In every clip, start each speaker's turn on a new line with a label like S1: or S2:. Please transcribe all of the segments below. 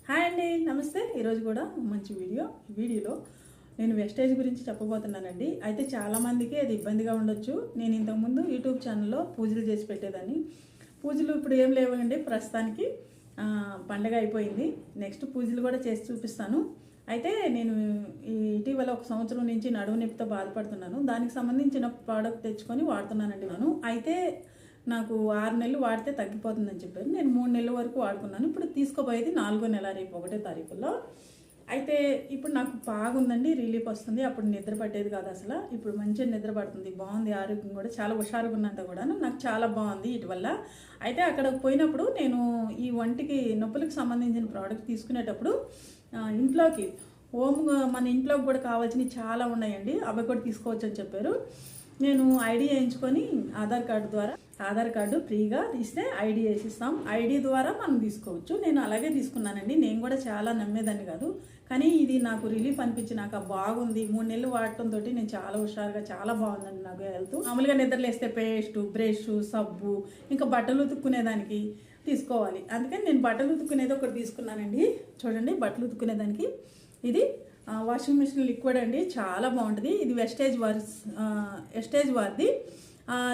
S1: Hi అండి, నమస్తే. ఈరోజు కూడా మంచి వీడియోలో నేను వెస్టేజ్ గురించి చెప్పబోతున్నానండి. అయితే చాలామందికి అది ఇబ్బందిగా ఉండొచ్చు. నేను ఇంతకుముందు యూట్యూబ్ ఛానల్లో పూజలు చేసి పెట్టేదాన్ని. పూజలు ఇప్పుడు ఏం లేవండి, ప్రస్తుతానికి పండగ అయిపోయింది. నెక్స్ట్ పూజలు కూడా చేసి చూపిస్తాను. అయితే నేను ఇటీవల 1 సంవత్సరం నుంచి నడుము నొప్పితో బాధపడుతున్నాను. దానికి సంబంధించిన ప్రోడక్ట్ తెచ్చుకొని వాడుతున్నానండి నేను. అయితే నాకు 6 నెలలు వాడితే తగ్గిపోతుందని చెప్పారు. నేను 3 నెలల వరకు వాడుకున్నాను. ఇప్పుడు తీసుకోబోయేది 4వ నెల, రేపు 1వ తారీఖులో. అయితే ఇప్పుడు నాకు బాగుందండి, రిలీఫ్ వస్తుంది. అప్పుడు నిద్ర పట్టేది కాదు అసలు. ఇప్పుడు మంచిగా నిద్ర పడుతుంది, బాగుంది. ఆరోగ్యం కూడా చాలా హుషారుగా ఉన్నంత కూడా నాకు చాలా బాగుంది వీటి వల్ల. అయితే అక్కడికి పోయినప్పుడు నేను ఈ ఒంటికి నొప్పులకు సంబంధించిన ప్రోడక్ట్ తీసుకునేటప్పుడు ఇంట్లోకి మన ఇంట్లోకి కూడా కావాల్సినవి చాలా ఉన్నాయండి, అవి కూడా తీసుకోవచ్చు అని చెప్పారు. నేను ఐడి వేయించుకొని ఆధార్ కార్డు ఫ్రీగా తీస్తే ఐడి వేసిస్తాం. ఐడి ద్వారా మనం తీసుకోవచ్చు. నేను అలాగే తీసుకున్నానండి. నేను కూడా చాలా నమ్మేదాన్ని కాదు, కానీ ఇది నాకు రిలీఫ్ అనిపించి నాకు బాగుంది. 3 నెలలు వాడటంతో నేను చాలా హుషారుగా, చాలా బాగుందండి నాకు హెల్త్. మామూలుగా నిద్రలేస్తే పేస్ట్, బ్రష్, సబ్బు, ఇంకా బట్టలు ఉతుక్కునేదానికి తీసుకోవాలి. అందుకని నేను బట్టలు ఉతుక్కునేది ఒకటి తీసుకున్నానండి. చూడండి, బట్టలు ఉతుక్కునేదానికి ఇది వాషింగ్ మిషన్ లిక్విడ్ అండి, చాలా బాగుంటుంది. ఇది వెస్టేజ్ వారిది.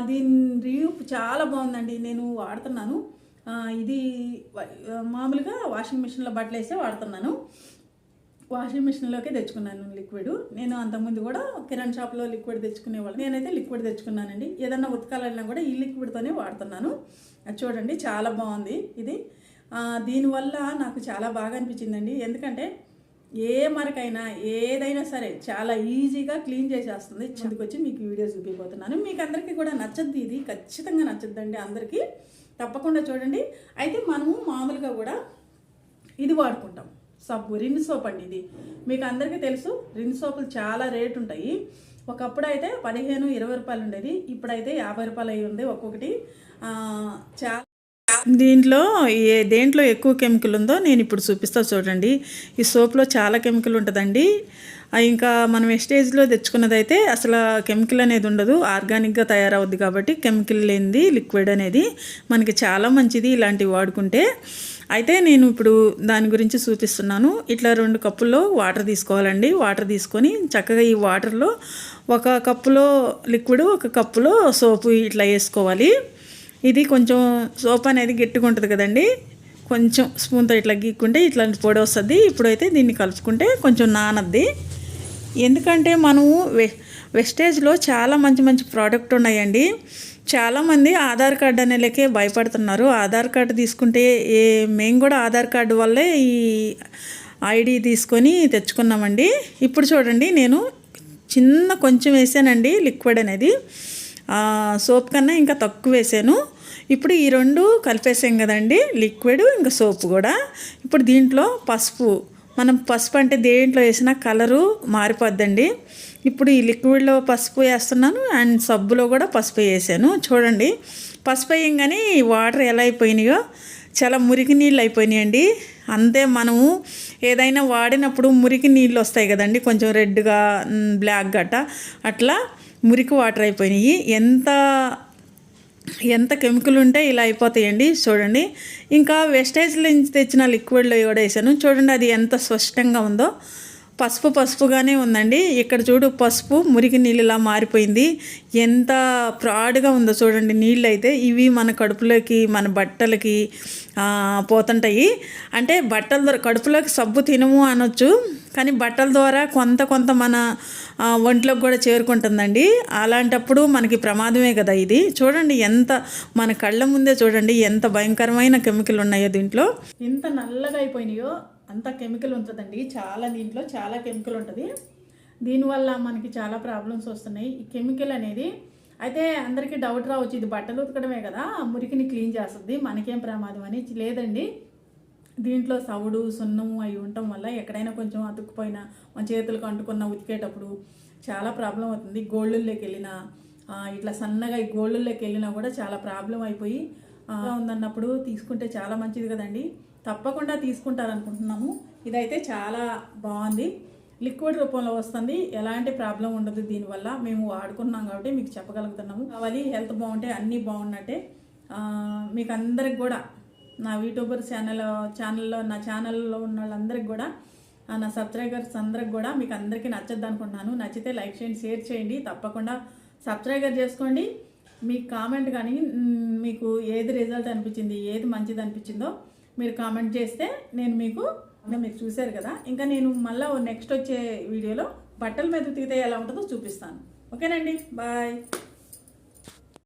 S1: దీని రివ్యూ చాలా బాగుందండి, నేను వాడుతున్నాను. ఇది మామూలుగా వాషింగ్ మిషన్లో బట్టలు వేసే వాడుతున్నాను. వాషింగ్ మిషన్లోకే తెచ్చుకున్నాను లిక్విడ్. నేను అంతకుముందు కూడా కిరాణా షాప్లో లిక్విడ్ తెచ్చుకునేవాళ్ళు. నేనైతే లిక్విడ్ తెచ్చుకున్నానండి. ఏదన్నా ఉతకాలన్నా కూడా ఈ లిక్విడ్తోనే వాడుతున్నాను. అది చూడండి, చాలా బాగుంది ఇది. దీనివల్ల నాకు చాలా బాగా అనిపించిందండి. ఎందుకంటే ఏ మరకైనా ఏదైనా సరే చాలా ఈజీగా క్లీన్ చేసేస్తుంది. వచ్చి మీకు వీడియో చూపిపోతున్నాను. మీకు అందరికీ కూడా నచ్చద్ది, ఇది ఖచ్చితంగా నచ్చద్దండి అందరికీ. తప్పకుండా చూడండి. అయితే మనము మామూలుగా కూడా ఇది వాడుకుంటాం, సబ్బు, రిన్ సోప్ అండి. ఇది మీకు అందరికీ తెలుసు. రిన్ సోపులు చాలా రేటు ఉంటాయి. ఒకప్పుడు అయితే 15-20 రూపాయలు ఉండేది, ఇప్పుడైతే 50 రూపాయలు అయి ఉంది ఒక్కొక్కటి. చాలా దేంట్లో ఎక్కువ కెమికల్ ఉందో నేను ఇప్పుడు చూపిస్తా చూడండి. ఈ సోప్లో చాలా కెమికల్ ఉంటుందండి. ఇంకా మనం వెస్టేజ్లో తెచ్చుకున్నదైతే అసలు కెమికల్ అనేది ఉండదు, ఆర్గానిక్గా తయారవుద్ది. కాబట్టి కెమికల్ లేనిది లిక్విడ్ అనేది మనకి చాలా మంచిది ఇలాంటివి వాడుకుంటే. అయితే నేను ఇప్పుడు దాని గురించి చూపిస్తున్నాను. ఇట్లా 2 కప్పుల్లో వాటర్ తీసుకోవాలండి. వాటర్ తీసుకొని చక్కగా ఈ వాటర్లో 1 కప్పులో లిక్విడ్, 1 కప్పులో సోపు ఇట్లా వేసుకోవాలి. ఇది కొంచెం సోప్ అనేది గట్టిగా ఉంటుంది కదండి, కొంచెం స్పూన్తో ఇట్లా గీక్కుంటే ఇట్లా పొడి వస్తుంది. ఇప్పుడైతే దీన్ని కలుపుకుంటే కొంచెం నానద్ది. ఎందుకంటే మనము వెస్టేజ్లో చాలా మంచి ప్రోడక్ట్ ఉన్నాయండి. చాలామంది ఆధార్ కార్డు అనే లెక్కే భయపడుతున్నారు. ఆధార్ కార్డు తీసుకుంటే మేము కూడా ఆధార్ కార్డు వల్లే ఈ ఐడి తీసుకొని తెచ్చుకున్నామండి. ఇప్పుడు చూడండి, నేను కొంచెం వేసానండి లిక్విడ్ అనేది. సోప్ కన్నా ఇంకా తక్కువ వేసాను. ఇప్పుడు ఈ 2 కలిపేసాం కదండి, లిక్విడ్ ఇంకా సోప్ కూడా. ఇప్పుడు దీంట్లో మనం పసుపు అంటే దేంట్లో వేసినా కలరు మారిపోద్దండి. ఇప్పుడు ఈ లిక్విడ్లో పసుపు వేస్తున్నాను, అండ్ సబ్బులో కూడా పసుపు వేసాను. చూడండి, పసుపు వేయంగానే వాటర్ ఎలా అయిపోయినాయో, చాలా మురికి నీళ్ళు అయిపోయినాయండి. అంతే, మనము ఏదైనా వాడినప్పుడు మురికి నీళ్ళు వస్తాయి కదండి, కొంచెం రెడ్గా, బ్లాక్ గట్ట, అట్లా మురికి వాటర్ అయిపోయినాయి. ఎంత కెమికల్ ఉంటే ఇలా అయిపోతాయండి. చూడండి, ఇంకా వెస్టేజ్ నుంచి తెచ్చిన లిక్విడ్లో కూడా వేసాను. చూడండి, అది ఎంత స్పష్టంగా ఉందో. పసుపుగానే ఉందండి. ఇక్కడ చూడు, పసుపు మురికి నీళ్ళలా మారిపోయింది. ఎంత ప్రాడ్గా ఉందో చూడండి. నీళ్ళు అయితే ఇవి మన కడుపులోకి, మన బట్టలకి పోతుంటాయి. అంటే బట్టల ద్వారా కడుపులోకి సబ్బు తినము అనొచ్చు, కానీ బట్టల ద్వారా కొంత మన ఒంట్లోకి కూడా చేరుకుంటుందండి. అలాంటప్పుడు మనకి ప్రమాదమే కదా ఇది. చూడండి, మన కళ్ళ ముందే చూడండి ఎంత భయంకరమైన కెమికల్ ఉన్నాయో దీంట్లో. ఎంత నల్లగా అయిపోయినాయో అంత కెమికల్ ఉంటుందండి. దీంట్లో చాలా కెమికల్ ఉంటుంది. దీనివల్ల మనకి చాలా ప్రాబ్లమ్స్ వస్తున్నాయి ఈ కెమికల్ అనేది. అయితే అందరికీ డౌట్ రావచ్చు, ఇది బట్టలు ఉతకడమే కదా, మురికిని క్లీన్ చేస్తుంది, మనకేం ప్రమాదం అని. లేదండి, దీంట్లో సవుడు, సున్నము అవి ఉండటం వల్ల ఎక్కడైనా కొంచెం అతుక్కుపోయినా, మన చేతులకు అంటుకున్న ఉతికేటప్పుడు చాలా ప్రాబ్లం అవుతుంది. గోళ్ళల్లోకి వెళ్ళినా, ఇట్లా సన్నగా ఈ గోళ్ళల్లోకి వెళ్ళినా కూడా చాలా ప్రాబ్లం అయిపోయి ఉందన్నప్పుడు తీసుకుంటే చాలా మంచిది కదండి. తప్పకుండా తీసుకుంటారనుకుంటున్నాము. ఇదైతే చాలా బాగుంది, లిక్విడ్ రూపంలో వస్తుంది, ఎలాంటి ప్రాబ్లం ఉండదు. దీనివల్ల మేము వాడుకున్నాం కాబట్టి మీకు చెప్పగలుగుతున్నాము. కావాలి హెల్త్ బాగుంటే అన్నీ బాగున్నట్టే. మీకు అందరికి కూడా నా యూట్యూబర్ ఛానల్లో నా ఛానల్లో ఉన్న వాళ్ళందరికీ కూడా నా సబ్స్క్రైబర్స్ అందరికి కూడా మీకు అందరికీ నచ్చద్దు అనుకుంటున్నాను. నచ్చితే లైక్ చేయండి, షేర్ చేయండి, తప్పకుండా సబ్స్క్రైబర్ చేసుకోండి. మీ కామెంట్ కానీ మీకు ఏది రిజల్ట్ అనిపించింది, ఏది మంచిది అనిపించిందో మీరు కామెంట్ చేస్తే నేను మీకు మీరు చూశారు కదా, ఇంకా నేను మళ్ళీ నెక్స్ట్ వచ్చే వీడియోలో బట్టల మీద ఉతికితే ఎలా ఉంటుందో చూపిస్తాను. ఓకేనండి, బాయ్.